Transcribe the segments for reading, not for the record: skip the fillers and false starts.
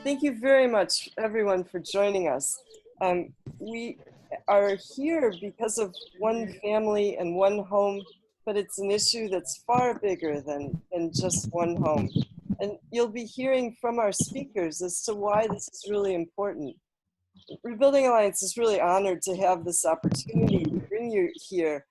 Thank you very much, everyone, for joining us. We are here because of one family and one home, but it's an issue that's far bigger than just one home. And you'll be hearing from our speakers as to why this is really important. Rebuilding Alliance is really honored to have this opportunity to bring you here.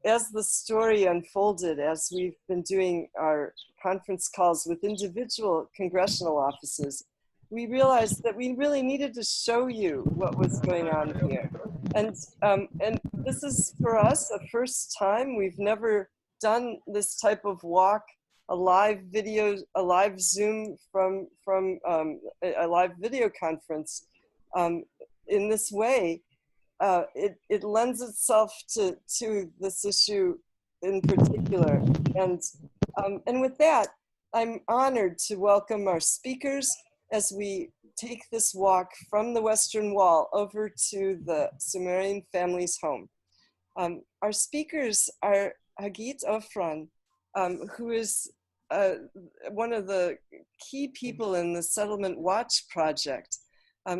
As the story unfolded, as we've been doing our conference calls with individual congressional offices, we realized that we really needed to show you what was going on here. And this is for us a first time. We've never done this type of walk, a live video, a live Zoom from a live video conference in this way. It lends itself to this issue in particular. And with that, I'm honored to welcome our speakers as we take this walk from the Western Wall over to the Sumarin family's home. Our speakers are Hagit Ofran, who is one of the key people in the Settlement Watch project.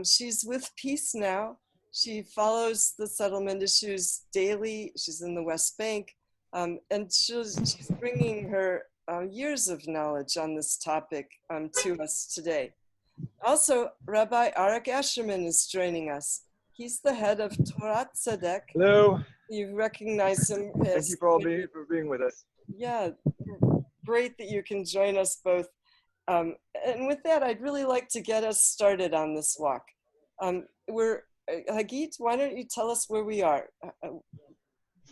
She's with Peace Now. She follows the settlement issues daily. She's in the West Bank, and she's bringing her years of knowledge on this topic to us today. Also, Rabbi Arik Ascherman is joining us. He's the head of Torat Tzedek. Hello. You recognize him. Thank you for being with us. Yeah, great that you can join us both. And with that, I'd really like to get us started on this walk. Hagit, why don't you tell us where we are?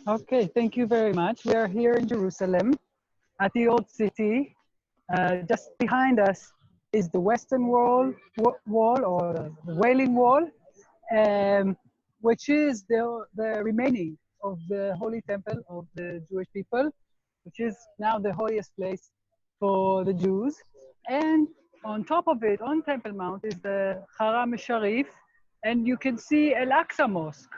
Okay, thank you very much. We are here in Jerusalem at the Old City. Just behind us is the Western Wall or the Wailing Wall, which is the remaining of the Holy Temple of the Jewish people, which is now the holiest place for the Jews. And on top of it, on Temple Mount, is the Haram Sharif, and you can see Al-Aqsa Mosque.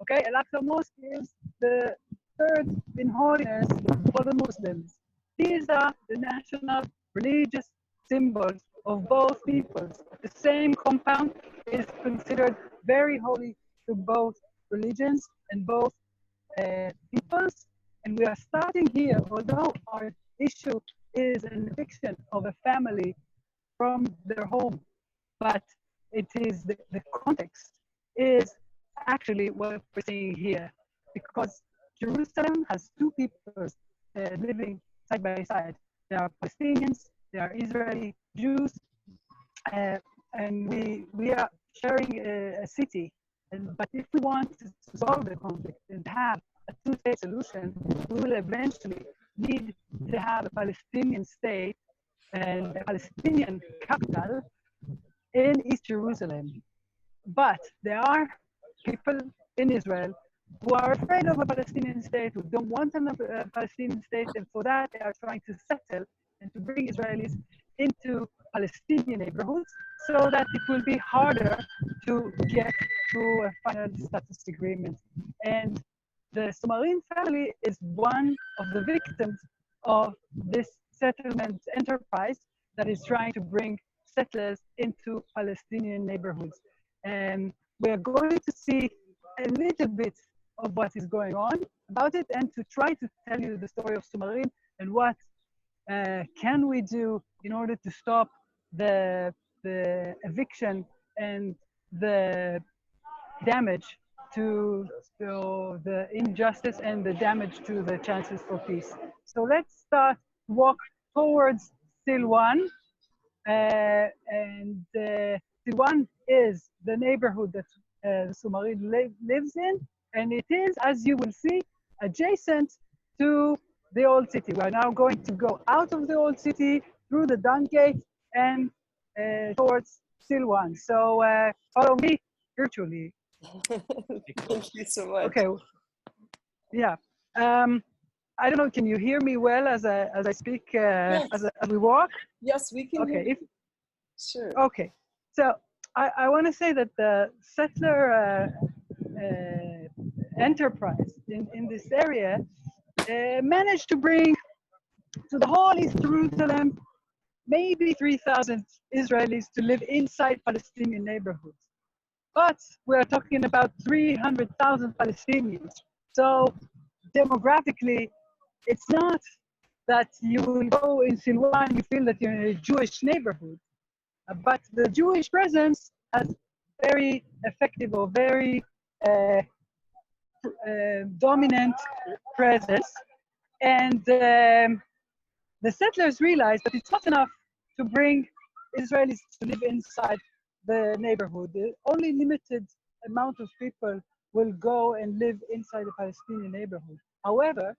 Okay, Al-Aqsa Mosque is the third in holiness for the Muslims. These are the national religious symbols of both peoples. The same compound is considered very holy to both religions and both peoples. And we are starting here, although our issue is an eviction of a family from their home, but it is the context is actually what we're seeing here, because Jerusalem has two peoples living side by side. There are Palestinians, there are Israeli Jews, and we are sharing a city. But if we want to solve the conflict and have a two-state solution, we will eventually need to have a Palestinian state and a Palestinian capital in East Jerusalem. But there are people in Israel who are afraid of a Palestinian state, who don't want a Palestinian state, and for that they are trying to settle and to bring Israelis into Palestinian neighborhoods so that it will be harder to get to a final status agreement. And the Sumarin family is one of the victims of this settlement enterprise that is trying to bring settlers into Palestinian neighborhoods. And we are going to see a little bit of what is going on about it and to try to tell you the story of Sumarin and what can we do in order to stop the eviction and the damage to the injustice and the damage to the chances for peace. So let's start walk towards Silwan. Silwan is the neighborhood that Sumarin lives in, and it is, as you will see, adjacent to the old city. We are now going to go out of the old city through the Dung Gate and towards Silwan. So follow me virtually. Thank you so much. Okay. Yeah. I don't know. Can you hear me well as I speak Yes. as we walk? Yes, we can. Okay. Sure. Okay. So I want to say that the settler enterprise in this area managed to bring to the whole East Jerusalem, maybe 3,000 Israelis to live inside Palestinian neighborhoods. But we are talking about 300,000 Palestinians. So demographically, it's not that you will go in Silwan, you feel that you're in a Jewish neighborhood. But the Jewish presence has very effective or very dominant presence. And the settlers realized that it's not enough to bring Israelis to live inside the neighborhood. Only limited amount of people will go and live inside the Palestinian neighborhood. However,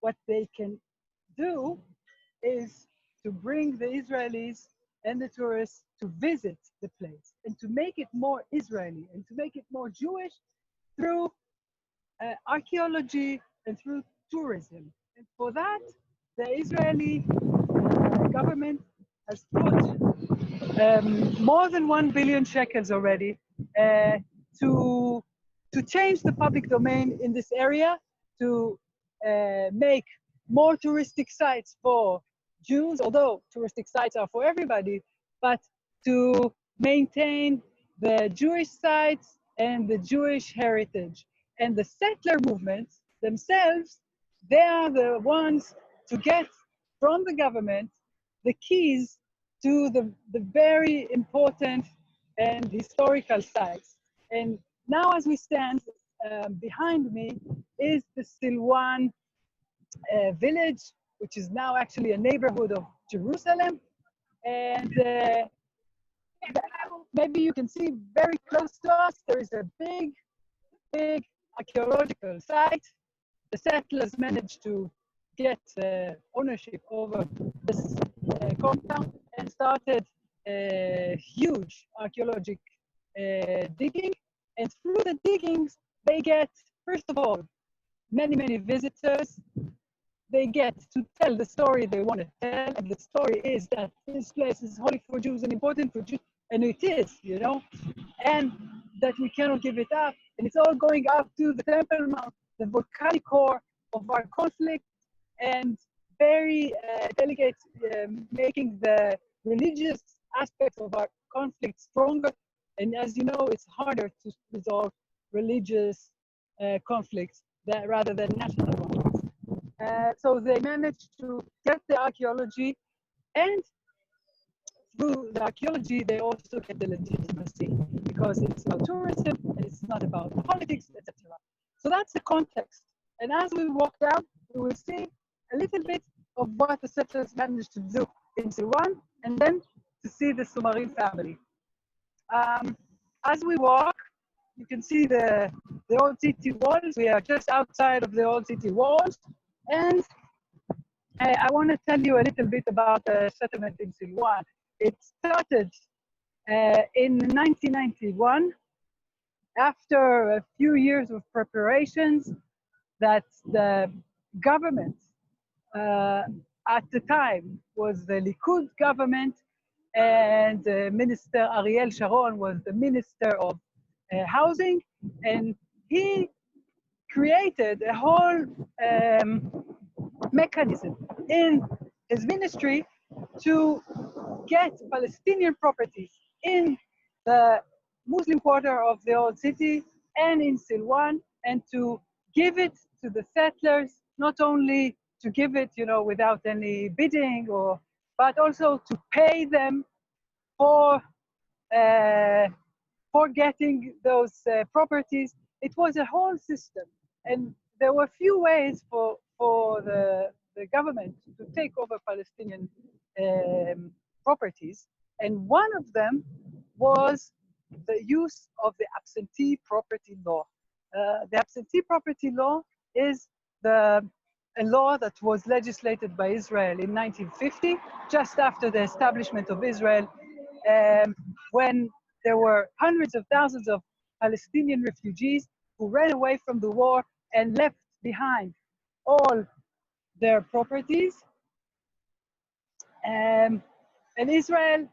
what they can do is to bring the Israelis and the tourists to visit the place and to make it more Israeli and to make it more Jewish through archaeology and through tourism. And for that, the Israeli government has put more than 1 billion shekels already to change the public domain in this area, to make more touristic sites for Jews, although touristic sites are for everybody, but to maintain the Jewish sites and the Jewish heritage. And the settler movements themselves, they are the ones to get from the government the keys to the very important and historical sites. And now as we stand, behind me is the Silwan village, which is now actually a neighborhood of Jerusalem. And maybe you can see very close to us, there is a big archaeological site. The settlers managed to get ownership over this compound and started huge archaeological digging. And through the diggings, they get, first of all, many visitors. They get to tell the story they want to tell, and the story is that this place is holy for Jews and important for Jews, and it is, you know, and that we cannot give it up. And it's all going up to the Temple Mount, the volcanic core of our conflict, and very delicate, making the religious aspects of our conflict stronger. And as you know, it's harder to resolve religious conflicts rather than national conflicts. So they managed to get the archaeology, and through the archaeology, they also get the legitimacy, because it's about tourism and it's not about politics, etc. So that's the context. And as we walk down, we will see a little bit of what the settlers managed to do in Silwan, and then to see the Sumarin family. As we walk, you can see the old city walls. We are just outside of the old city walls. And I want to tell you a little bit about the settlement in Silwan. It started in 1991, after a few years of preparations that the government at the time was the Likud government, and Minister Ariel Sharon was the Minister of Housing, and he created a whole mechanism in his ministry to get Palestinian properties in the Muslim quarter of the old city and in Silwan, and to give it to the settlers, not only to give it, you know, without any bidding, but also to pay them for getting those properties. It was a whole system, and there were few ways for the government to take over Palestinian properties, and one of them was the use of the Absentee Property Law. The Absentee Property Law is a law that was legislated by Israel in 1950, just after the establishment of Israel, when there were hundreds of thousands of Palestinian refugees who ran away from the war and left behind all their properties. And Israel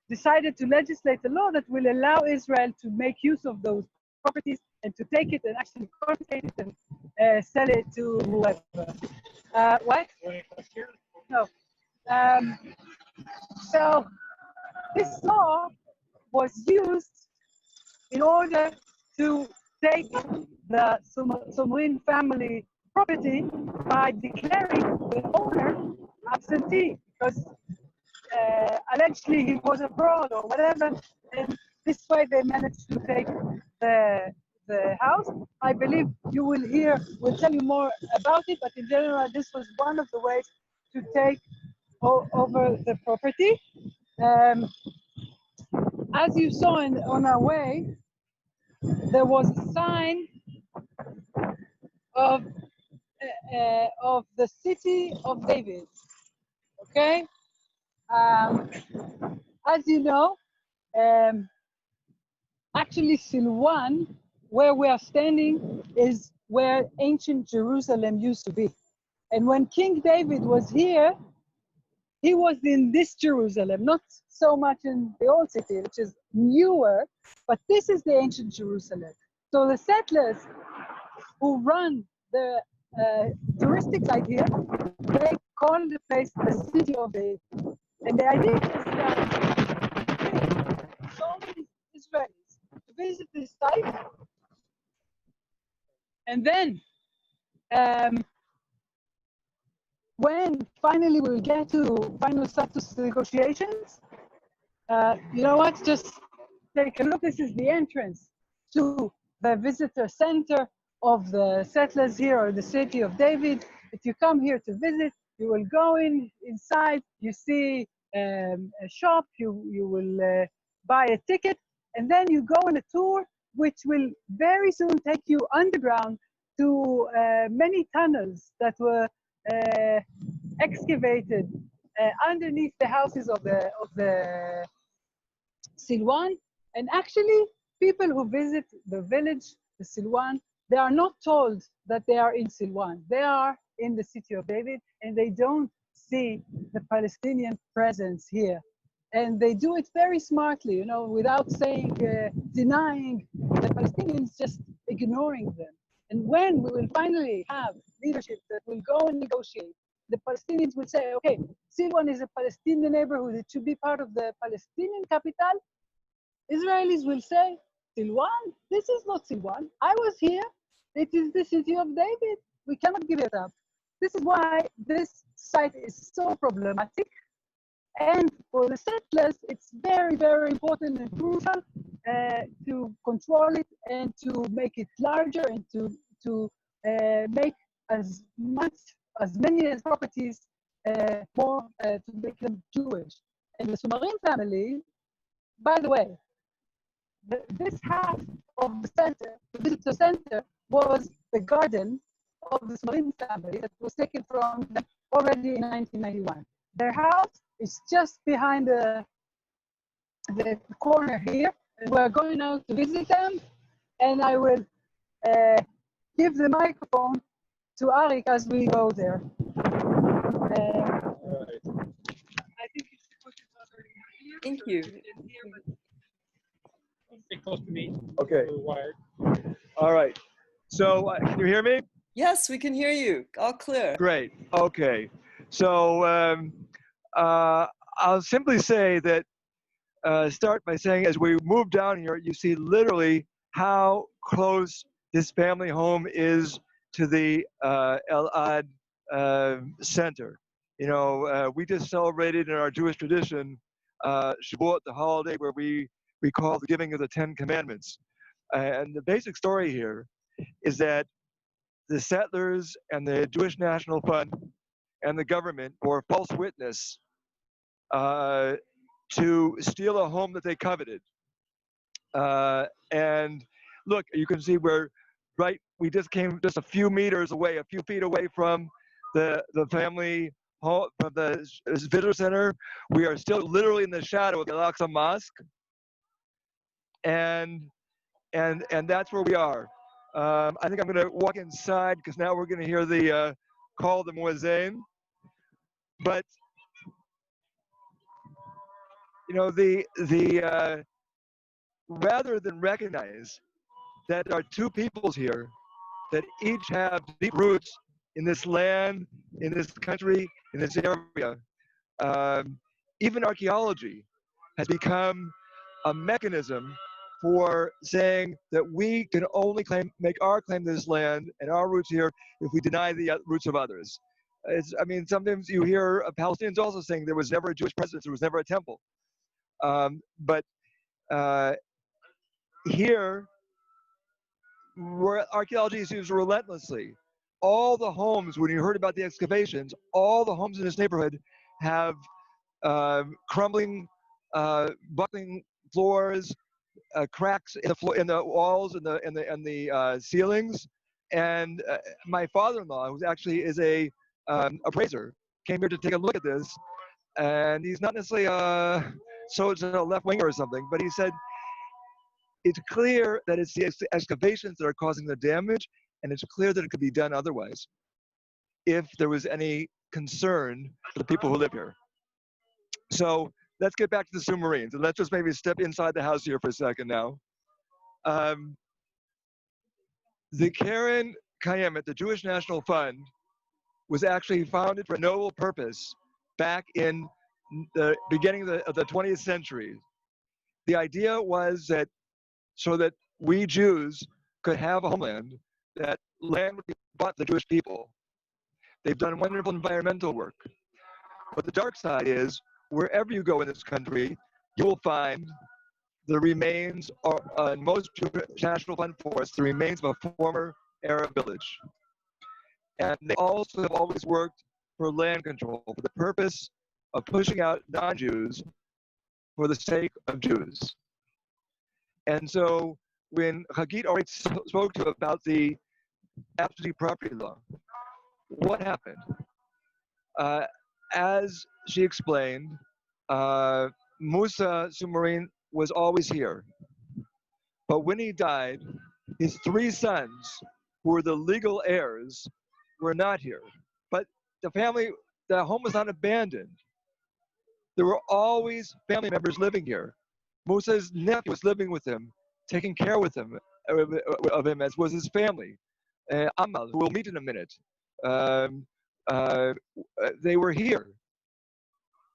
decided to legislate a law that will allow Israel to make use of those properties and to take it and actually confiscate it and sell it to whoever. What? Sumarin family property by declaring the owner absentee, because allegedly he was abroad or whatever, and this way they managed to take the house. I believe you will hear, we'll tell you more about it, but in general, this was one of the ways to take over the property. As you saw on our way, there was a sign of the city of David. Okay, as you know, actually Silwan, where we are standing, is where ancient Jerusalem used to be. And when King David was here, he was in this Jerusalem, not so much in the old city, which is newer, but this is the ancient Jerusalem. So the settlers who run the touristic site here, they call the place the city of David. And the idea is that so many Israelis to visit this site, and then when finally we'll get to final status negotiations, you know what, just take a look. This is the entrance to the visitor center of the settlers here, or the city of David. If you come here to visit, you will go inside, you see a shop, you will buy a ticket, and then you go on a tour, which will very soon take you underground to many tunnels that were excavated underneath the houses of the Silwan. And actually, people who visit the village, the Silwan, they are not told that they are in Silwan. They are in the city of David, and they don't see the Palestinian presence here. And they do it very smartly, you know, without saying, denying the Palestinians, just ignoring them. And when we will finally have leadership that will go and negotiate, the Palestinians will say, okay, Silwan is a Palestinian neighborhood, it should be part of the Palestinian capital. Israelis will say, Silwan? This is not Silwan. I was here. It is the city of David. We cannot give it up. This is why this site is so problematic. And for the settlers, it's very, very important and crucial to control it and to make it larger and to make as many as properties more to make them Jewish. And the Sumarin family, by the way, this half of the center, the visitor center, was the garden of the Sumarin family that was taken from them already in 1991. Their house is just behind the corner here. And we're going now to visit them, and I will give the microphone to Arik as we go there. I think it's here. Thank you. Stay close to me. Okay. Wired. All right. So can you hear me? Yes, we can hear you. All clear. Great. Okay. So I'll simply say that, start by saying, as we move down here, you see literally how close this family home is to the Elad Center. You know, we just celebrated in our Jewish tradition Shavuot, the holiday where we call the giving of the 10 Commandments. And the basic story here is that the settlers and the Jewish National Fund and the government bore false witness to steal a home that they coveted. And look, you can see we're right, we just came just a few meters away, a few feet away from the family home, from the visitor center. We are still literally in the shadow of the Al-Aqsa Mosque. And that's where we are. I think I'm going to walk inside because now we're going to hear the call of the muezzin. But you know, rather than recognize that there are two peoples here that each have deep roots in this land, in this country, in this area, even archaeology has become a mechanism for saying that we can only make our claim to this land and our roots here if we deny the roots of others. I mean, sometimes you hear Palestinians also saying there was never a Jewish presence, there was never a temple. But here, where archaeology is used relentlessly, all the homes, when you heard about the excavations, all the homes in this neighborhood have crumbling, buckling floors, cracks in the floor, in the walls, and the ceilings. And my father-in-law, who actually is a appraiser, came here to take a look at this. And he's not necessarily a left winger or something, but he said it's clear that it's the excavations that are causing the damage, and it's clear that it could be done otherwise if there was any concern for the people who live here. So let's get back to the Sumarins, and let's just maybe step inside the house here for a second now. The Karen Kayemet, the Jewish National Fund, was actually founded for a noble purpose back in the beginning of the 20th century. The idea was that so that we Jews could have a homeland, that land would be bought to the Jewish people. They've done wonderful environmental work. But the dark side is, wherever you go in this country, you will find the remains, in most Jewish National Fund forests, the remains of a former Arab village. And they also have always worked for land control, for the purpose of pushing out non-Jews for the sake of Jews. And so when Hagit already spoke to about the Absentee Property Law, what happened? As she explained, Musa Sumarin was always here. But when he died, his three sons, who were the legal heirs, were not here. But the home was not abandoned. There were always family members living here. Musa's nephew was living with him, taking care of him, as was his family. Amal, who we'll meet in a minute. They were here.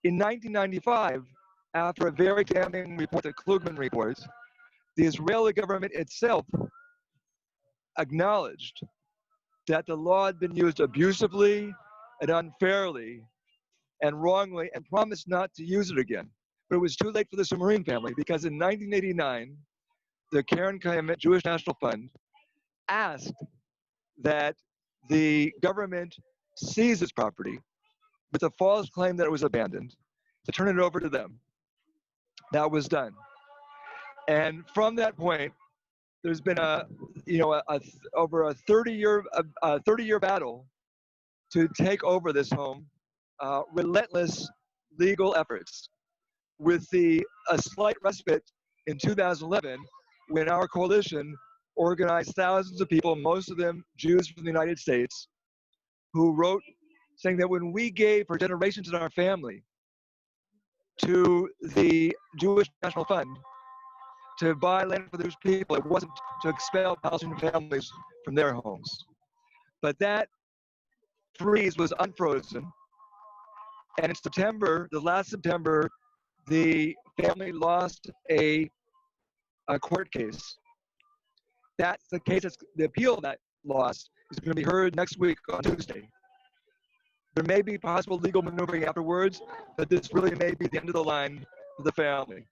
In 1995, after a very damning report, the Klugman report, the Israeli government itself acknowledged that the law had been used abusively and unfairly and wrongly, and promised not to use it again. But it was too late for the Sumarin family, because in 1989, the Karen Kayemet Jewish National Fund asked that the government seize this property with a false claim that it was abandoned, to turn it over to them. That was done. And from that point, there's been over a 30-year battle to take over this home, relentless legal efforts, with a slight respite in 2011, when our coalition organized thousands of people, most of them Jews from the United States, who wrote saying that when we gave for generations in our family to the Jewish National Fund to buy land for those people, it wasn't to expel Palestinian families from their homes. But that freeze was unfrozen. And in September, the last September, the family lost a court case. That's the case, the appeal of that loss is going to be heard next week on Tuesday. There may be possible legal maneuvering afterwards, but this really may be the end of the line for the family.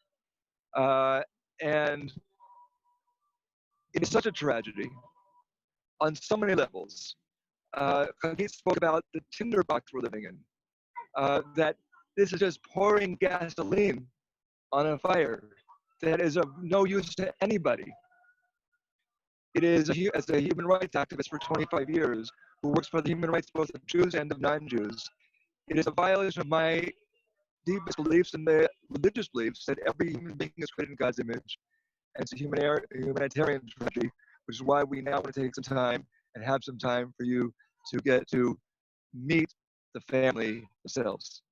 And it is such a tragedy on so many levels. Hagit spoke about the tinderbox we're living in, that this is just pouring gasoline on a fire that is of no use to anybody. It is, as a human rights activist for 25 years, who works for the human rights both of Jews and of non-Jews, it is a violation of my deepest beliefs and the religious beliefs that every human being is created in God's image. And it's a humanitarian tragedy, which is why we now want to take some time and have some time for you to get to meet the family themselves.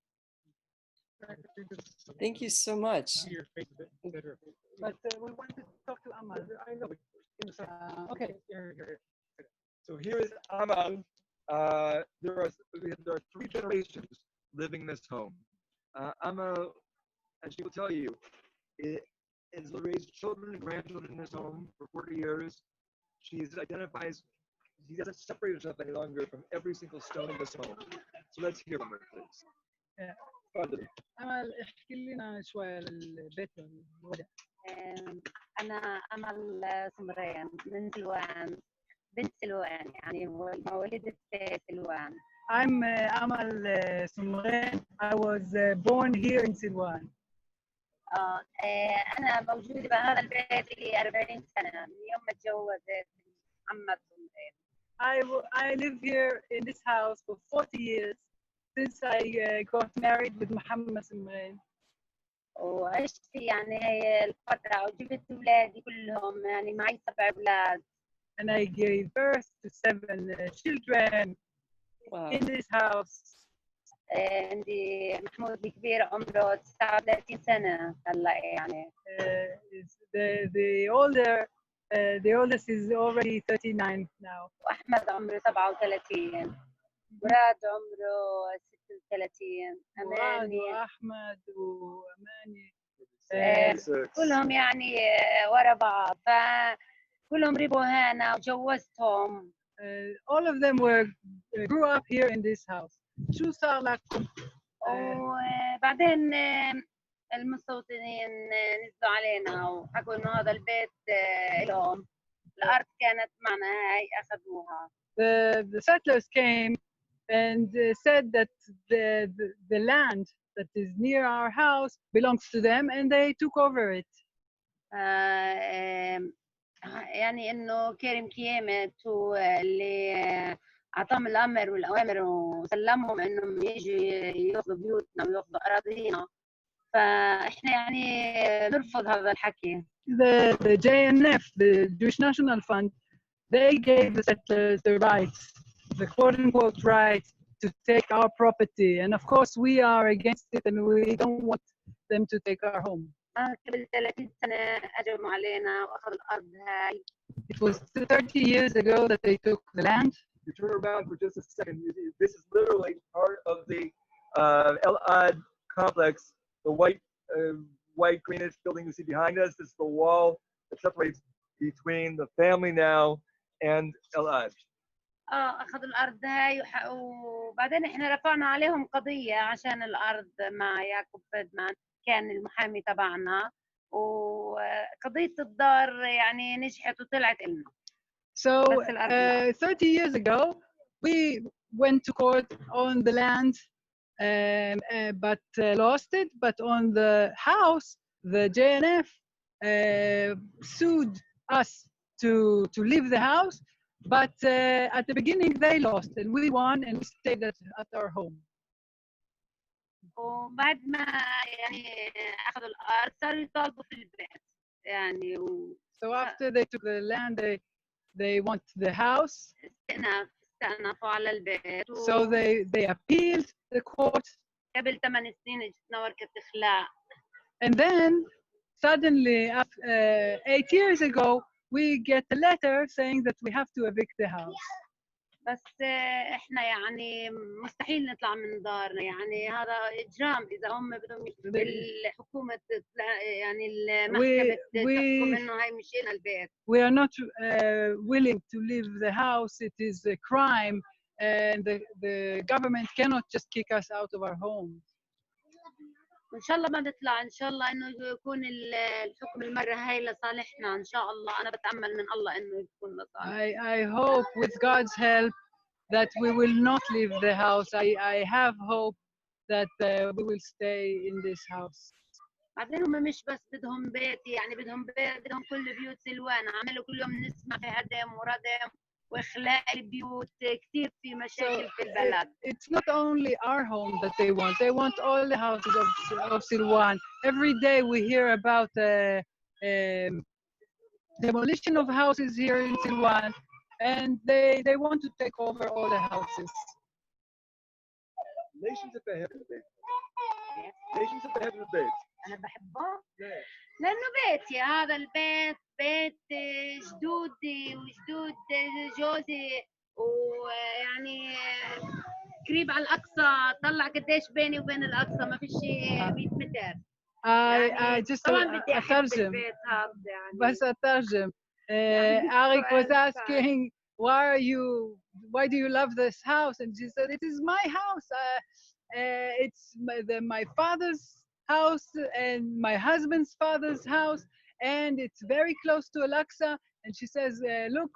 Thank you so much. But we want to talk to Amal. I know. Okay. So here is Amal. There are 3 generations living in this home. Amal, and she will tell you, has raised children and grandchildren in this home for 40 years. She doesn't separate herself any longer from every single stone in this home. So let's hear from her, please. تفضلي. أمل احكي لنا شوي عن البيت والوضع. أنا أمل سمرين من سلوان، بنت سلوان يعني مولدة سلوان. I'm Amal Sumarin. I was born here in Silwan. أنا موجودة بهذا البيت لي 40 سنة من يوم ما تجوزت محمد سمرين. I live here in this house for 40 years since I got married with Muhammad Sumarin. وعشت يعني هي الفترة وجبت أولادي كلهم يعني معي 7 أولاد. And I gave birth to 7 children in this house. عندي محمود الكبير عمره 39 سنة هلا يعني. The oldest is already 39 now. وأحمد عمره 37. مراد عمره 36. أماني وأحمد وأماني كلهم يعني ورا بعض فكلهم ربوا هنا وجوزتهم. All of them grew up here in this house. شو صار لكم؟ وبعدين المستوطنين نزلوا علينا وحكوا إنه هذا البيت لهم. الأرض كانت معنا هاي أخذوها. The settlers came and said that the land that is near our house belongs to them and they took over it. يعني إنه كريم كيامت واللي أعطاهم الأمر والأوامر وسلمهم إنهم يجوا يأخذوا بيوتنا ويأخذوا أراضينا فإحنا يعني نرفض هذا الحكي. The JNF, the Jewish National Fund, they gave the settlers the rights, the quote-unquote rights to take our property, and of course we are against it and we don't want them to take our home. قبل 30 سنة أجرموا علينا وأخذوا الأرض هاي. It was 30 years ago that they took the land. You turn around for just a second. This is literally part of the El-Ad complex, the white greenish building you see behind us. This is the wall that separates between the family now and El-Ad. أخذوا الأرض هاي وبعدين إحنا رفعنا عليهم قضية عشان الأرض مع يعقوب فدمان كان المحامي تبعنا وقضية الدار يعني نجحت وطلعت لنا. So 30 years ago we went to court on the land but lost it, but on the house the JNF sued us to leave the house, but at the beginning they lost and we won and we stayed at our home. وبعد ما يعني أخذوا الأرض صاروا يطالبوا في البيت يعني. So after they took the land they want the house. استأنفوا على البيت. So they appealed the court. قبل 8 سنين اجتنا ورقة إخلاء. And then suddenly, 8 years ago, we get a letter saying that we have to evict the house. بس احنا يعني مستحيل نطلع من دارنا يعني هذا إجرام إذا هم بدهم الحكومة يعني المحكمة تحكم إنه هاي مشينا البيت. We are not willing to leave the house. It is a crime and the government cannot just kick us out of our home. وإن شاء الله ما نطلع إن شاء الله إنه يكون الحكم المرة هاي لصالحنا إن شاء الله. أنا بتأمل من الله إنه يكون لصالحنا. I hope with God's help that we will not leave the house. I have hope that we will stay in this house. بعدين هم مش بس بدهم بيت يعني بدهم كل بيوت سلوان. عملوا كل يوم نسمع في هدم وردم وإخلاء البيوت كثير في مشاكل في البلد. It's not only our home that they want all the houses of Silwan. Every day we hear about demolition of houses here in Silwan and they want to take over all the houses. ليش انت بتحب البيت؟ ليش انت بتحب البيت؟ أنا بحبه لأنه بيتي. هذا البيت بيت جدودي وجدود جوزي ويعني قريب على الأقصى. طلع قديش بيني وبين الأقصى ما فيش 100 متر. I just طبعا بدي احب أترجم البيت هذا يعني بس أترجم. يعني Arik was سؤال asking, why do you love this house? And she said, it is my house. It's my father's house and my husband's father's house, and it's very close to Al-Aqsa. And she says, look,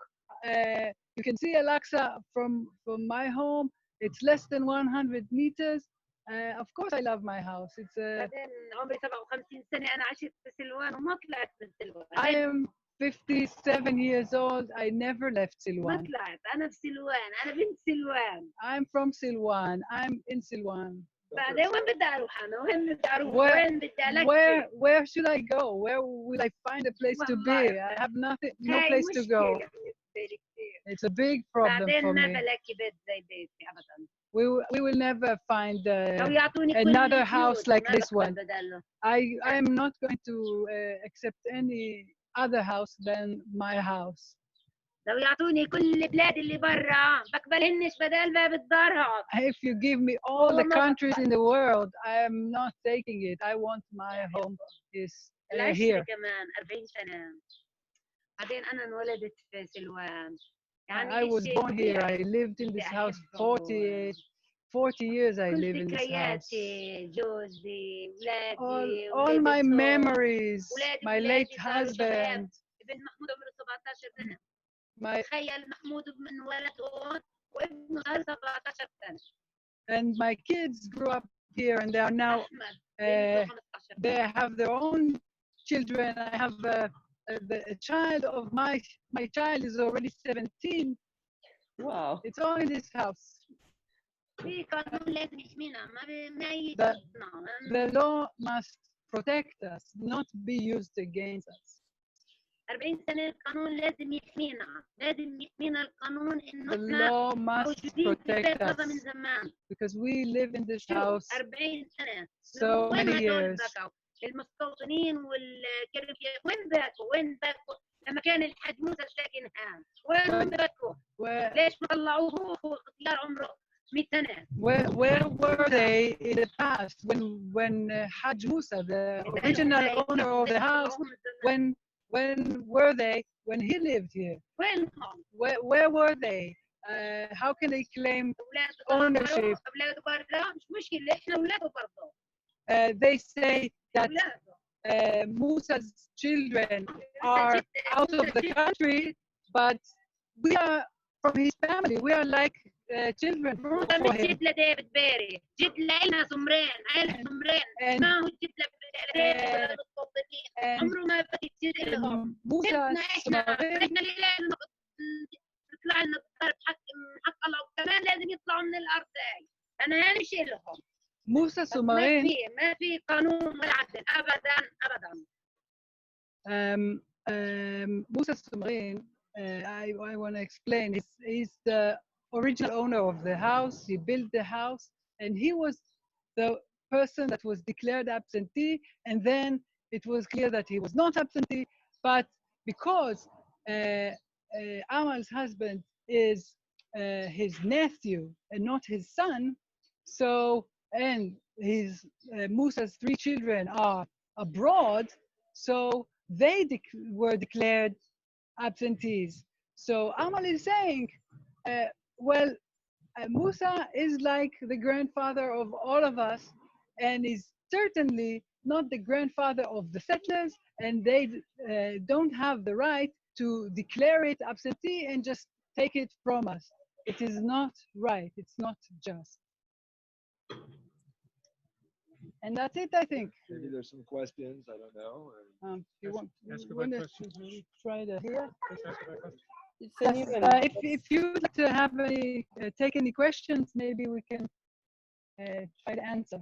you can see Al-Aqsa from my home. It's less than 100 meters. Of course, I love my house. It's بعدين عمري 57 سنة أنا عشت في سلوان وما طلعت من سلوان I am 57 years old. I never left ما Silwan. طلعت أنا في سلوان أنا بنت سلوان I'm from Silwan. I'm in Silwan. بعدين وين بدي أروح أنا وين بدي أروح Where- وين بدي ألكي Where should I go? Where will I find a place to be? I have no هاي place to go. مشكلة بالنسبة لي كثير It's a big problem بعدين for ما me. بلاقي بيت زي بيتي أبدا We will never find لو يعطوني كل another house البيوت like ما this بقبل one. بداله I am not going to accept any other house than my house. لو يعطوني كل البلاد اللي برا بقبلهنش بدل باب الدار هاد If you give me all the countries in the world, I am not taking it. I want my home is العشرة here. كمان 40 سنة بعدين أنا انولدت في سلوان I was إشي born here. I طبيعي. lived in this بدي house أحبه. 40 years I كل live in this house. ذكرياتي جوزي ولادي All my ولادي memories, ولادي my ولادي late صاروا شباب. husband, ابن محمود عمره 17 سنة my تخيل محمود من ولد هون وابنه صار 17 سنة and my kids grew up here and they are now أحمد بنته 15 they سنة have their own children. I have a child of my child is already 17. Wow. It's all in this house. في قانون لازم يحمينا ما The- The law must protect us, not be used against us. 40 سنة القانون لازم يحمينا لازم يحمينا القانون إنه The إحنا law must موجودين في البيت protect هذا us من زمان because we live in this شوف house 40 سنة so وين many هدول years. بكوا المستوطنين والكربية وين بكوا لما كان الحاج موسى ساكن هان وين بكوا Where ليش ما طلعوه هو اختيار عمره 100 سنة where were they in the past when Hajj Musa, the original owner of the house, when were they when he lived here? وينهم Where were they? How can they claim ownership? أولاده برا مش مشكلة إحنا أولاده برضه They say that أولاده Musa's children are out of the country, but we are from his family. We are like children موسى for مش him. جد لديفيد بيري جد لنا سمرين عيلة سمرين And ما هو جد لديفيد ولا المستوطنين عمره ما بدي تصير لهم Musa جدنا احنا Sumarin, احنا اللي لازم نطلع لنا بحق الله وكمان لازم يطلعوا من الارض هاي انا هاني شيء لهم Musa بس Sumarin, ما في قانون ولا عدل ابدا ابدا Musa Sumarin, I want to explain. He's the original owner of the house. He built the house, and he was the person that was declared absentee. And then it was clear that he was not absentee. But because Amal's husband is his nephew and not his son, so and his Musa's 3 children are abroad, so they were declared absentees. So Amal is saying, Musa is like the grandfather of all of us and is certainly not the grandfather of the settlers, and they don't have the right to declare it absentee and just take it from us. It is not right. It's not just. And that's it, I think. Maybe there's some questions. I don't know. You want Ask you about wanna questions. try to hear? Just ask about questions. If Yes, anyone, if you'd like to have any, take any questions, maybe we can try to answer.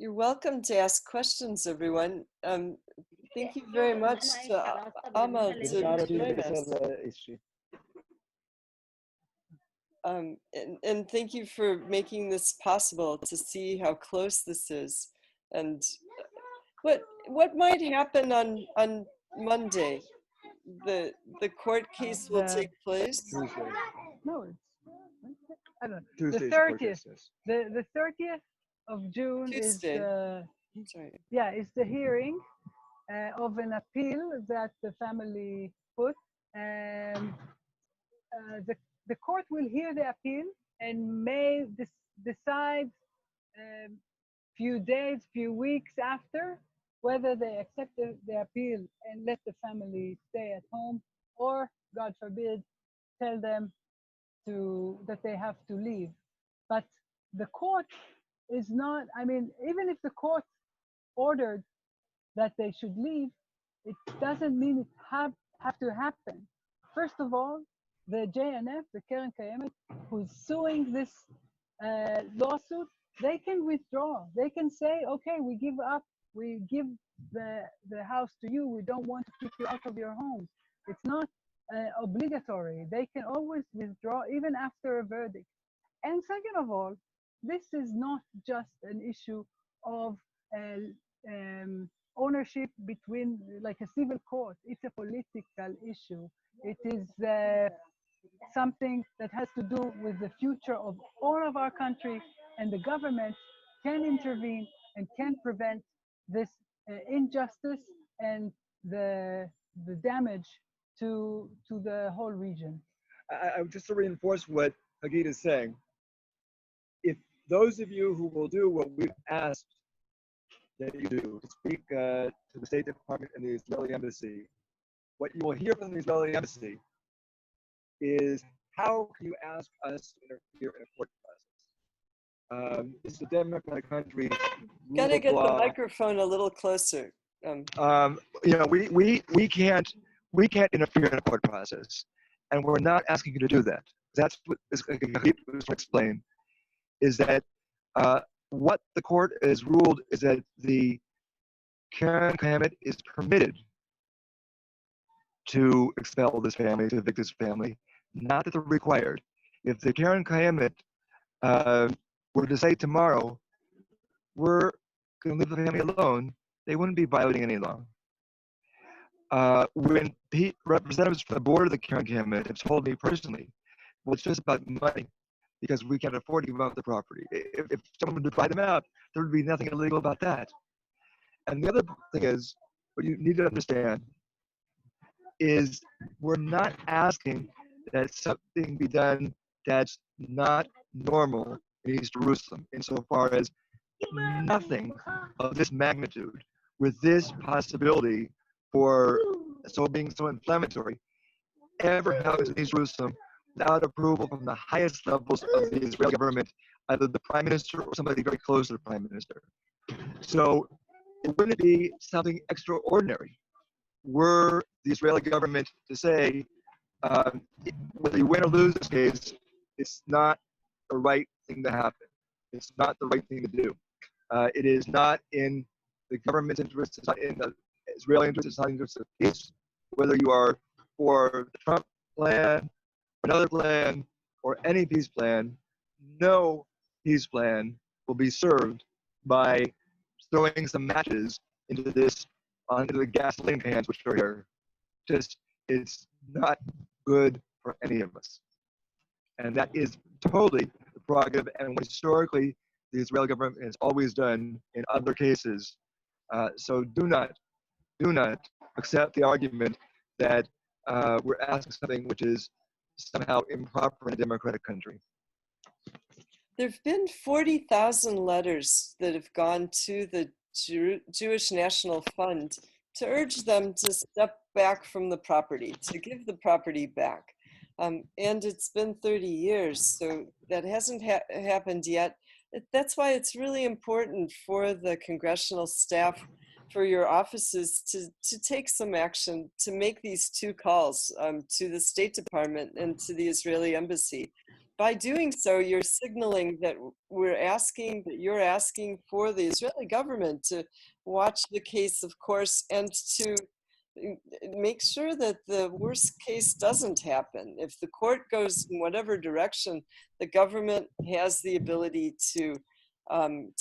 you're welcome to ask questions, everyone. Thank you very much to Amal to join us. And thank you for making this possible to see how close this is. And what might happen on Monday? The court case will take place. Tuesday. No, I don't know. Tuesday's The 30th. court case. The 30th of June Tuesday. is Sorry. Yeah, it's the hearing of an appeal that the family put. Um, the court will hear the appeal and may decide few days, few weeks after whether they accept the appeal and let the family stay at home, or God forbid, tell them that they have to leave. But the court is not, I mean, even if the court ordered that they should leave, it doesn't mean it have to happen. First of all, the JNF, the Keren Kayemet, who's suing this lawsuit, they can withdraw. They can say, okay, we give up. We give the house to you. We don't want to kick you out of your home. It's not obligatory. They can always withdraw even after a verdict. And second of all, this is not just an issue of ownership between like a civil court. It's a political issue. It is something that has to do with the future of all of our country, and the government can intervene and can prevent this injustice and the damage to the whole region. Just to reinforce what Hagit is saying, if those of you who will do what we've asked that you do, to speak to the State Department and the Israeli Embassy, what you will hear from the Israeli Embassy is, how can you ask us to interfere in a court process? This is a democratic country. Gotta get the microphone a little closer. You know, we can't interfere in a court process, and we're not asking you to do that. That's what is to explain, is that what the court has ruled is that the Keren Kayemet is permitted to expel this family, to evict this family, not that they're required. If the Keren Kayemet were to say tomorrow, we're going to leave the family alone, they wouldn't be violating any law. When representatives from the board of the Keren Kayemet have told me personally, well, it's just about money, because we can't afford to give up the property. If someone would buy them out, there would be nothing illegal about that. And the other thing is, what you need to understand is, we're not asking that something be done that's not normal in East Jerusalem, insofar as nothing of this magnitude, with this possibility for being so inflammatory, ever happens in East Jerusalem without approval from the highest levels of the Israeli government, either the prime minister or somebody very close to the prime minister. So it wouldn't be something extraordinary were the Israeli government to say, whether you win or lose this case, it's not the right thing to happen. It's not the right thing to do. It is not in the government's interest, it's not in the Israeli interest, it's not in the interest of peace, whether you are for the Trump plan, another plan, or any peace plan. No peace plan will be served by throwing some matches into the gasoline cans, which are here. It's not good for any of us. And that is totally the prerogative, and what historically the Israeli government has always done in other cases. So do not accept the argument that we're asking something which is somehow improper in a democratic country. There have been 40,000 letters that have gone to the Jewish National Fund to urge them to step back from the property, to give the property back. And it's been 30 years, so that hasn't happened yet. That's why it's really important for the congressional staff, for your offices to take some action, to make these two calls to the State Department and to the Israeli Embassy. By doing so, you're signaling that you're asking for the Israeli government to watch the case, of course, and to make sure that the worst case doesn't happen. If the court goes in whatever direction, the government has the ability to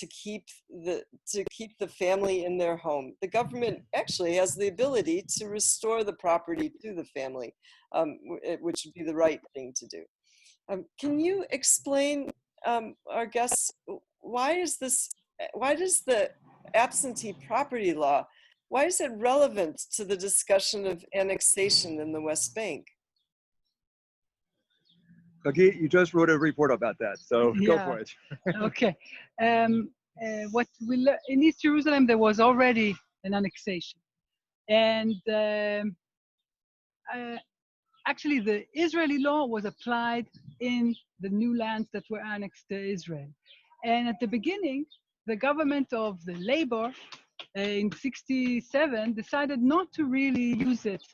keep the family in their home. The government actually has the ability to restore the property to the family, which would be the right thing to do. Can you explain, our guests, why does the absentee property law, why is it relevant to the discussion of annexation in the West Bank? Hagit, you just wrote a report about that, so go Yeah. for it. Okay. What in East Jerusalem, there was already an annexation. And actually, the Israeli law was applied in the new lands that were annexed to Israel. And at the beginning, the government of the Labor in 67 decided not to really use it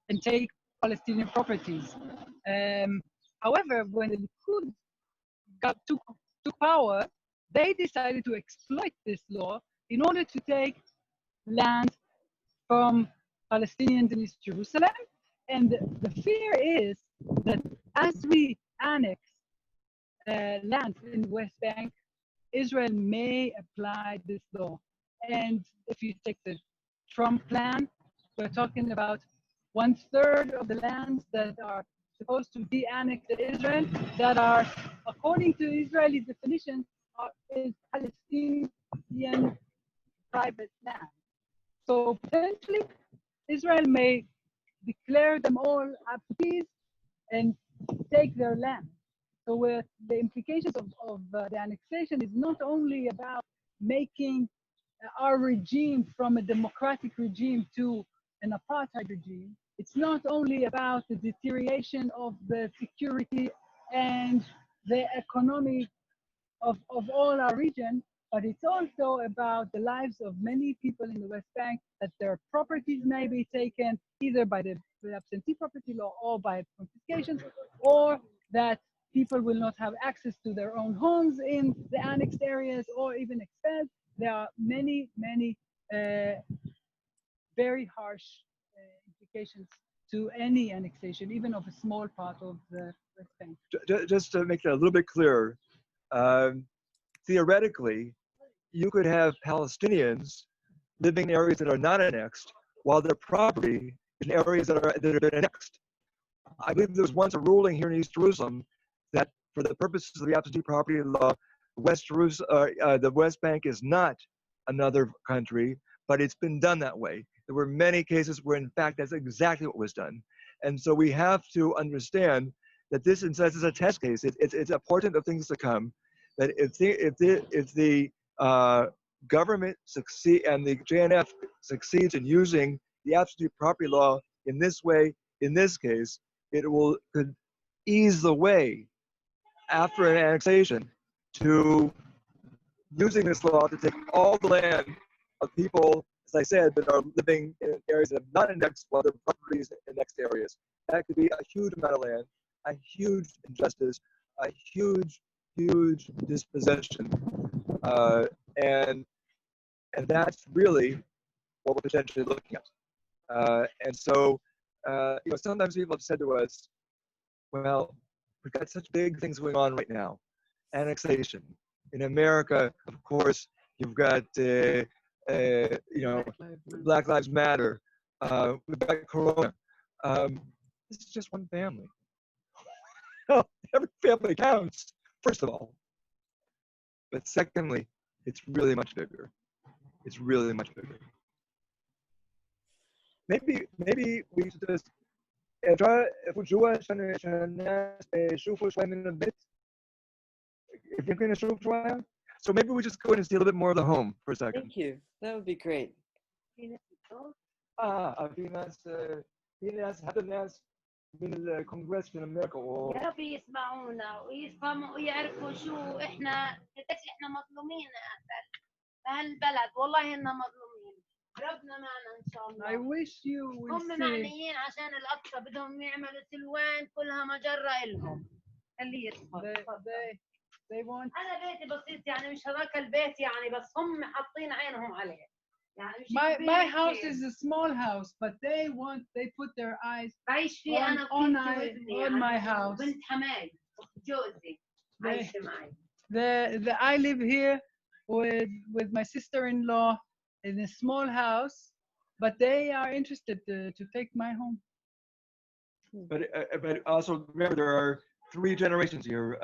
and take Palestinian properties. However, when the Likud took power, they decided to exploit this law in order to take land from Palestinians in East Jerusalem. And the fear is that as we annex land in the West Bank, Israel may apply this law. And if you take the Trump plan, we're talking about 1/3 of the lands that are supposed to be annexed to Israel that are, according to Israeli definition, is Palestinian private land. So potentially, Israel may declare them all absentees and take their land. So the implications of the annexation is not only about making our regime from a democratic regime to an apartheid regime. It's not only about the deterioration of the security and the economy of all our region, but it's also about the lives of many people in the West Bank, that their properties may be taken either by the absentee property law or by confiscation, or that people will not have access to their own homes in the annexed areas or even expelled. There are many, many very harsh implications to any annexation, even of a small part of the West Bank. Just to make that a little bit clearer, theoretically, you could have Palestinians living in areas that are not annexed, while their property is in areas that have been annexed. I believe there was once a ruling here in East Jerusalem that, for the purposes of the absentee property law, the West Bank is not another country, but it's been done that way. There were many cases where, in fact, that's exactly what was done. And so we have to understand that this, in sense, is a test case. It's a portent of things to come. That if the government succeed and the JNF succeeds in using the absentee property law in this way, in this case, it could ease the way after an annexation to using this law to take all the land of people, as I said, that are living in areas that are not annexed while their properties in annexed areas. That could be a huge amount of land, a huge injustice, a huge dispossession, and that's really what we're potentially looking at. And so, sometimes people have said to us, well, we've got such big things going on right now. Annexation. In America, of course, you've got, Black Lives Matter. We've got Corona. This is just one family. Every family counts, first of all. But secondly, it's really much bigger. It's really much bigger. Maybe we should just if you can so maybe we just go in and see a little bit more of the home for a second. Thank you. That would be great. في ناس هذا الناس من الكونغرس في امريكا يا رب يسمعونا ويفهموا ويعرفوا شو احنا قديش احنا مظلومين بهالبلد، والله إننا مظلومين. ربنا معنا إن شاء الله. I wish you will هم معنيين عشان الأقصى، بدهم يعملوا سلوان كلها مجرة إلهم. خليه يدخل. They want. أنا بيتي بسيط يعني مش هذاك البيت يعني، بس هم حاطين عينهم عليه. يعني my house is a small house, but they put their eyes on my house. بنت حماي جوزي عايشة معي. I live here with my sister-in-law in a small house, but they are interested to take my home. But also remember, there are 3 generations here.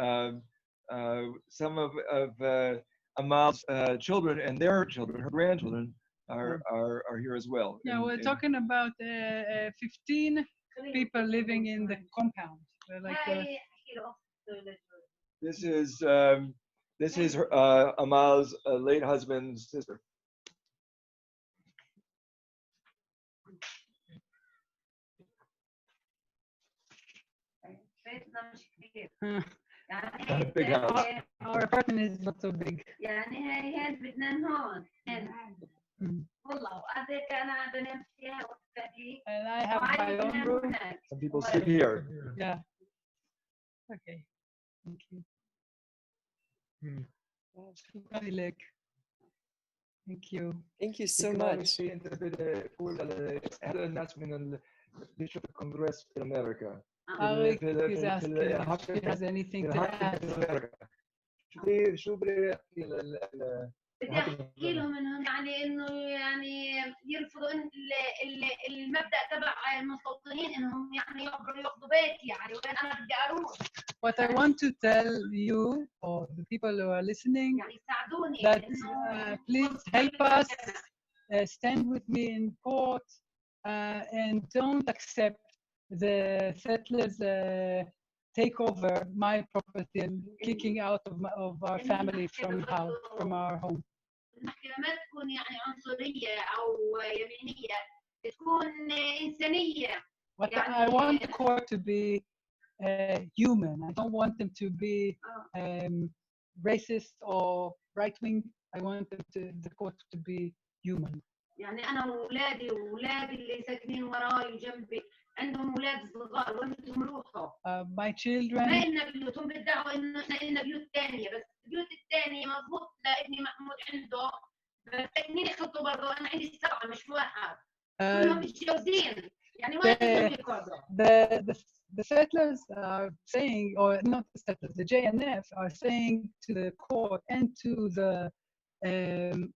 Some of Amal's children and their children, her grandchildren, are here as well. Yeah, we're talking about 15 people living in the compound. This is her, Amal's late husband's sister. Not a big house. Our apartment is not so big. And I have my own room. Some people sleep here. Yeah. Okay. Thank you. Thank you. Thank you so much. Bishop of Congress in America. Arik is asking if she has anything to add. بدي احكي لهم انهم يعني انه يعني يرفضوا المبدا تبع المستوطنين انهم يعني ياخذوا بيت يعني وين انا بدي اروح. What I want to tell you or the people who are listening that please help us stand with me in court and don't accept the settlers take over my property and kicking out of our family from our home. المحكمة ما تكون يعني عنصرية أو يمينية، تكون إنسانية. But I want the court to be human. I don't want them to be racist or right-wing. I want the court to be human. يعني أنا وأولادي اللي ساكنين وراي وجنبي عندهم أولاد صغار وأنتم روحوا. My children. ما إلنا بيوت، هم بيدعوا إنه إحنا إلنا بيوت ثانية، بس البيوت الثانية مضبوط لابني محمود عنده، بس ساكنين يخطوا برضه، أنا عندي 7 مش 1. كلهم متجوزين، يعني ما يقدروا يقعدوا. The settlers are saying, or not the settlers, the JNF are saying to the court and to the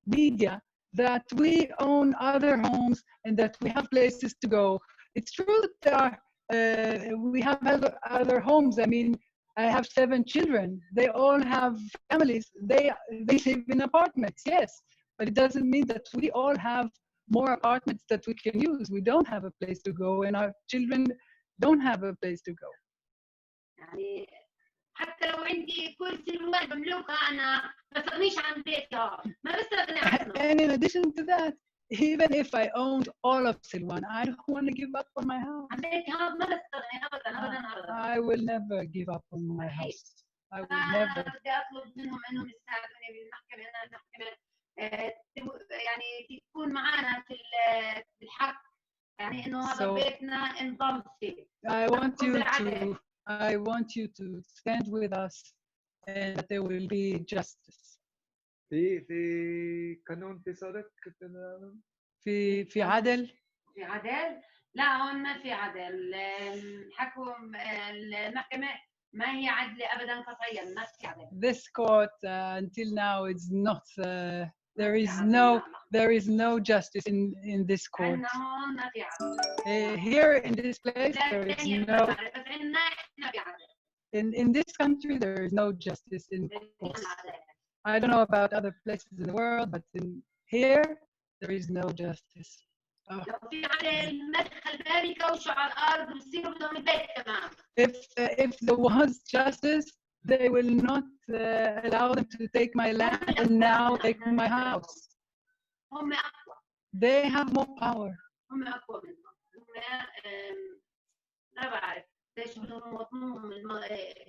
media that we own other homes and that we have places to go. It's true that we have other homes. I mean, I have 7 children. They all have families. They live in apartments, yes. But it doesn't mean that we all have more apartments that we can use. We don't have a place to go, and our children don't have a place to go. يعني حتى لو عندي كل سلوان بملوكها أنا ما بستغنيش عن بيتها، ما بستغني عنه. And in addition to that, even if I owned all of Silwan, I don't want to give up on my house. I will never give up on my house. I will never. بدي أطلب منهم إنهم يساعدوني بالمحكمة، أنا المحكمة يعني تكون معنا في الحق، يعني إنه هذا بيتنا نضل فيه. I want you to stand with us, and that there will be justice. في قانون في صدق في عدل؟ في عدل؟ لا هون ما في عدل. الحكم المحكمة ما هي عدل أبدا قطعيا، ما في عدل. This court until now is not. There is no justice in this court. ما في عدل. Here in this place there is no. In this country there is no justice in courts. I don't know about other places in the world, but in here there is no justice. If there was justice, they will not allow them to take my land and now take my house. They have more power. لا بعرف ليش بدهم يوطنوهم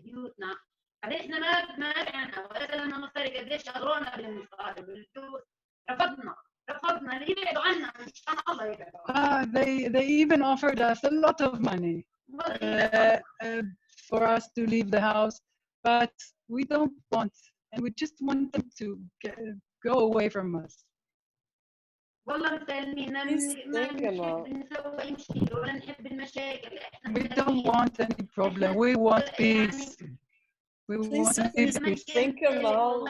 بيوتنا. احنا ما بعنا ولا لنا مصاري قديش اغرونا بالمصاري بالفلوس. رفضنا اللي يبعدوا عنا ان شاء الله يبعدوا. They even offered us a lot of money for us to leave the house, but we don't want, and we just want them to go away from us. والله مسلمين ولا نحب المشاكل. We don't want any problem. We want peace. We want please peace. thank Amal.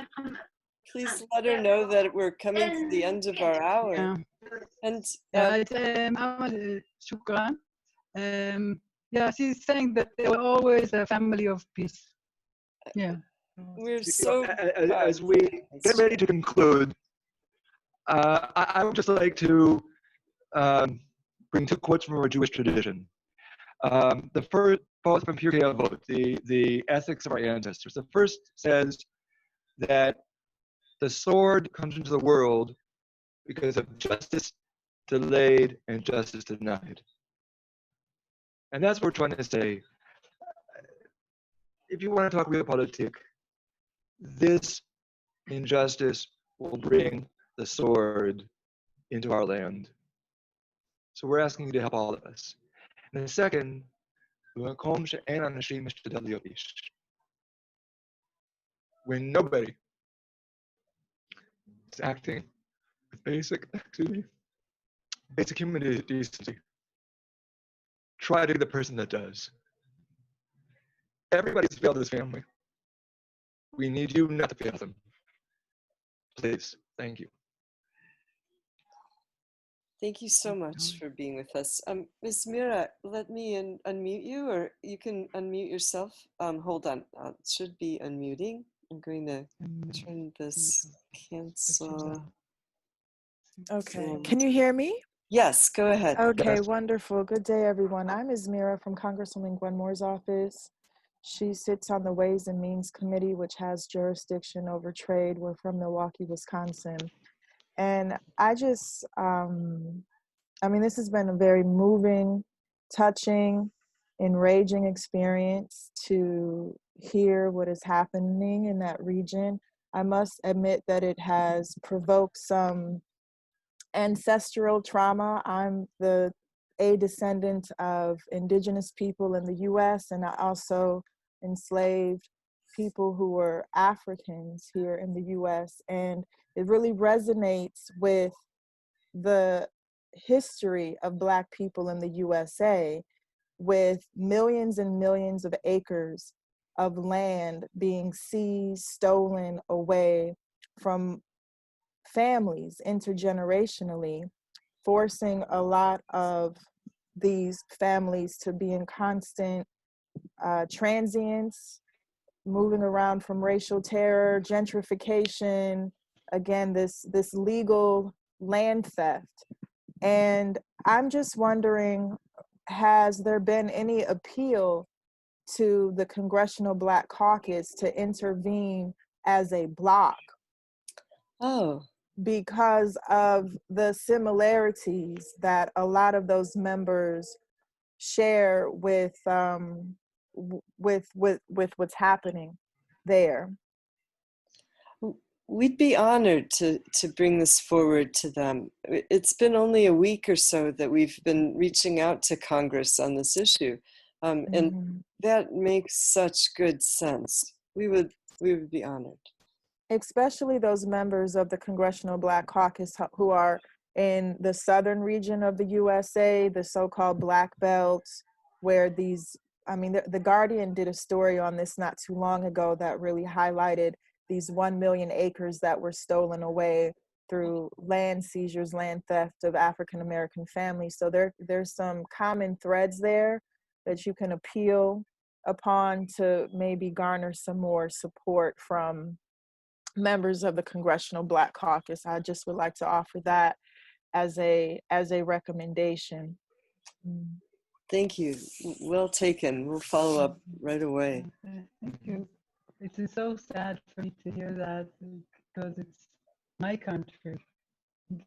Please let her know that we're coming to the end of our hour. And Amal, shukran. Yeah, she's saying that they were always a family of peace. Yeah. we're You know, so as we get ready to conclude, I would just like to bring two quotes from our Jewish tradition. The first, both from Pirkei Avot, the ethics of our ancestors. The first says that the sword comes into the world because of justice delayed and justice denied. And that's what we're trying to say. If you want to talk realpolitik, this injustice will bring the sword into our land. So we're asking you to help all of us. And the second, when nobody is acting with basic human decency, try to be the person that does. Everybody's failed this family. We need you not to fail them. Please, thank you. Thank you so much for being with us. Ms. Mira, let me unmute you, or you can unmute yourself. Hold on, it should be unmuting. I'm going to turn this cancel. Okay, can you hear me? Yes, go ahead. Okay, Yes. wonderful. Good day, everyone. I'm Izmira from Congresswoman Gwen Moore's office. She sits on the Ways and Means Committee, which has jurisdiction over trade. We're from Milwaukee, Wisconsin. And I just, this has been a very moving, touching, enraging experience to hear what is happening in that region. I must admit that it has provoked some ancestral trauma. I'm a descendant of indigenous people in the US, and I also enslaved people who were Africans here in the US. And it really resonates with the history of Black people in the USA, with millions and millions of acres of land being seized, stolen away from families intergenerationally, forcing a lot of these families to be in constant transience, moving around from racial terror, gentrification, again, this legal land theft. And I'm just wondering, has there been any appeal to the Congressional Black Caucus to intervene as a bloc? Oh. Because of the similarities that a lot of those members share with what's happening there. We'd be honored to bring this forward to them. It's been only a week or so that we've been reaching out to Congress on this issue, and that makes such good sense. We would be honored. Especially those members of the Congressional Black Caucus who are in the southern region of the USA, the so-called Black Belts, where the Guardian did a story on this not too long ago that really highlighted these 1 million acres that were stolen away through land seizures, land theft of African-American families. So there's some common threads there that you can appeal upon to maybe garner some more support from members of the Congressional Black Caucus. I just would like to offer that as a recommendation. Thank you. Well taken. We'll follow up right away. Thank you. It's so sad for me to hear that, because it's my country.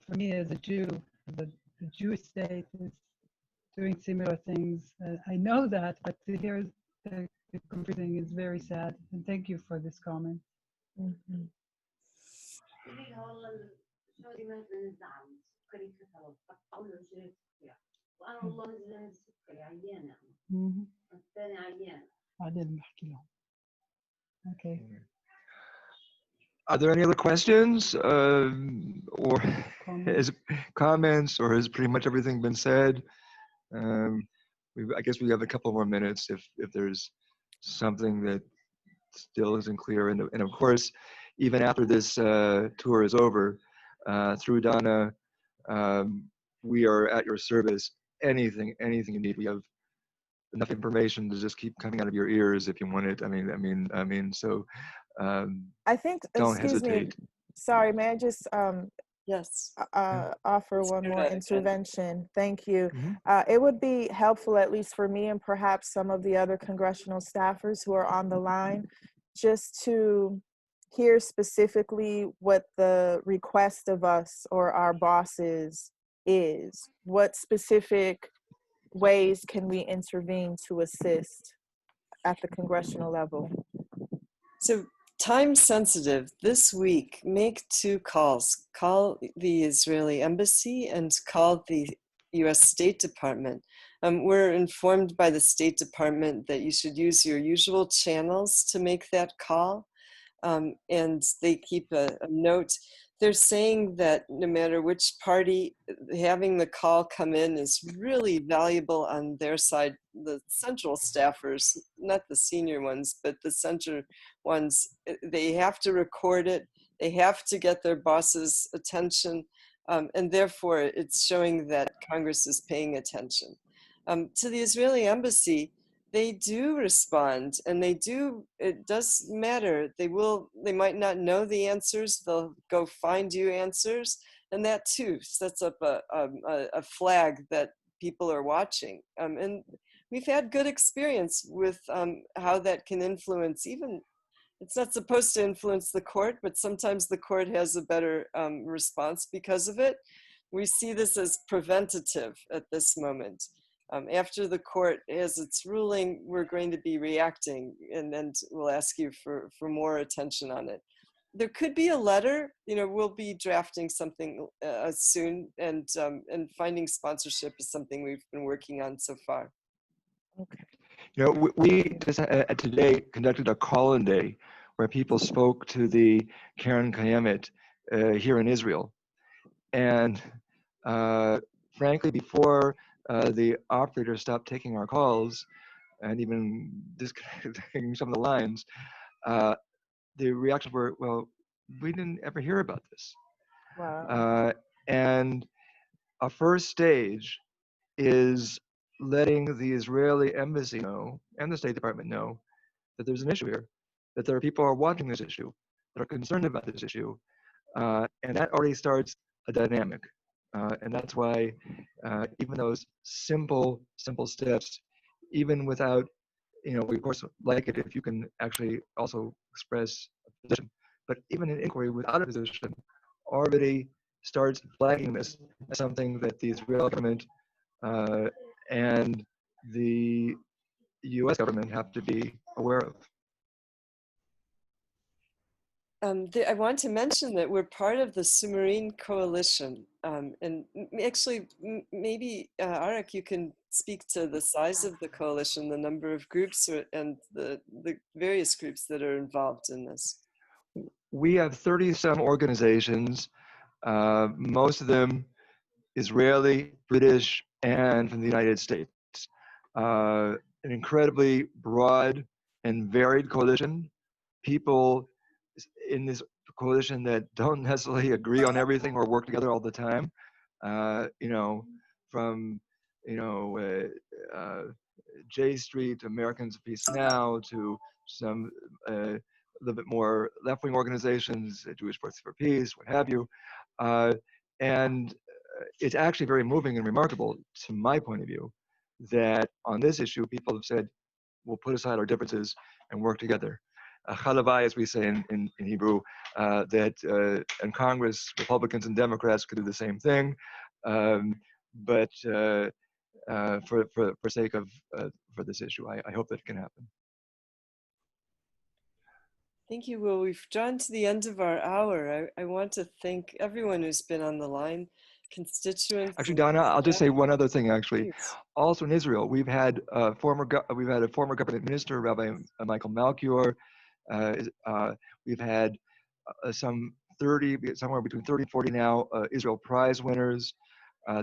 For me as a Jew, the Jewish state is doing similar things. I know that, but to hear the thing is very sad. And thank you for this comment. Okay. Are there any other questions, or has comments, or has pretty much everything been said? I guess we have a couple more minutes if there's something that still isn't clear. And of course, even after this tour is over, through Donna, we are at your service. Anything you need. We have enough information to just keep coming out of your ears if you want it. So I think, don't excuse me, hesitate. sorry, may I just Yes. offer Let's one hear more that again. intervention? Thank you. Mhm. It would be helpful, at least for me and perhaps some of the other congressional staffers who are on the line, just to hear specifically what the request of us or our bosses is. What specific ways can we intervene to assist at the congressional level? So time sensitive, this week, make 2 calls. Call the Israeli embassy and call the US State Department. We're informed by the State Department that you should use your usual channels to make that call. And they keep a note. They're saying that no matter which party, having the call come in is really valuable on their side. The central staffers, not the senior ones, but the center ones, they have to record it. They have to get their boss's attention. And therefore, it's showing that Congress is paying attention. To the Israeli embassy, they do respond, and it does matter. They might not know the answers, they'll go find you answers, and that too sets up a flag that people are watching. And we've had good experience with how that can influence. Even it's not supposed to influence the court, but sometimes the court has a better response because of it. We see this as preventative at this moment. After the court has its ruling, we're going to be reacting, and then we'll ask you for more attention on it. There could be a letter, we'll be drafting something soon, and finding sponsorship is something we've been working on so far. Okay. We just today conducted a call-in day where people spoke to the Karen Kayemet here in Israel. And frankly, before the operator stopped taking our calls and even disconnecting some of the lines, the reactions were, well, we didn't ever hear about this. Wow. And a first stage is letting the Israeli embassy know and the State Department know that there's an issue here, that there are people who are watching this issue, that are concerned about this issue, and that already starts a dynamic. And that's why even those simple steps, even without, we of course like it if you can actually also express a position, but even an inquiry without a position already starts flagging this as something that the Israeli government and the U.S. government have to be aware of. I want to mention that we're part of the Sumarin coalition, and actually, maybe Arik, you can speak to the size of the coalition, the number of groups, and the various groups that are involved in this. We have 30-some organizations, most of them Israeli, British, and from the United States. An incredibly broad and varied coalition. People in this coalition that don't necessarily agree on everything or work together all the time. From J Street, Americans of Peace Now, to some a little bit more left-wing organizations, Jewish Forces for Peace, what have you. And it's actually very moving and remarkable, to my point of view, that on this issue, people have said, we'll put aside our differences and work together. Chalavai, as we say in Hebrew, that in Congress, Republicans and Democrats could do the same thing, but for sake of for this issue, I hope that it can happen. Thank you. Well, we've drawn to the end of our hour. I want to thank everyone who's been on the line, constituents. Actually, Donna, I'll just say one other thing. Actually, Please. Also in Israel, we've had a former government minister, Rabbi Michael Malkior. We've had some 30, somewhere between 30 and 40 now, Israel Prize winners.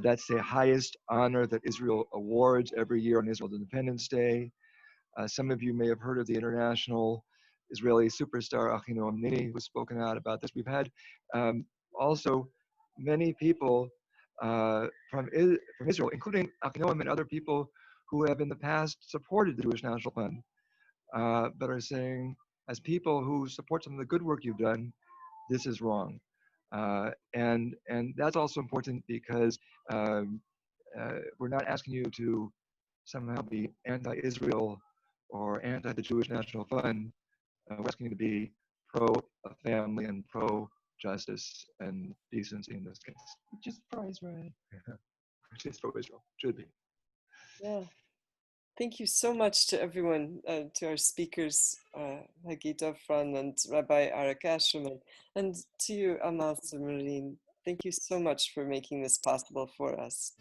That's the highest honor that Israel awards every year on Israel's Independence Day. Some of you may have heard of the international Israeli superstar Achinoam Nini, who's spoken out about this. We've had also many people from Israel, including Achinoam and other people who have in the past supported the Jewish National Fund, but are saying, as people who support some of the good work you've done, this is wrong. And that's also important because we're not asking you to somehow be anti-Israel or anti the Jewish National Fund. We're asking you to be pro-family and pro-justice and decency in this case, which is pro-Israel. Which is pro-Israel, should be. Yeah. Thank you so much to everyone, to our speakers, Hagit, Ofran, and Rabbi Arik Ascherman, and to you, Amal Sumarin. Thank you so much for making this possible for us.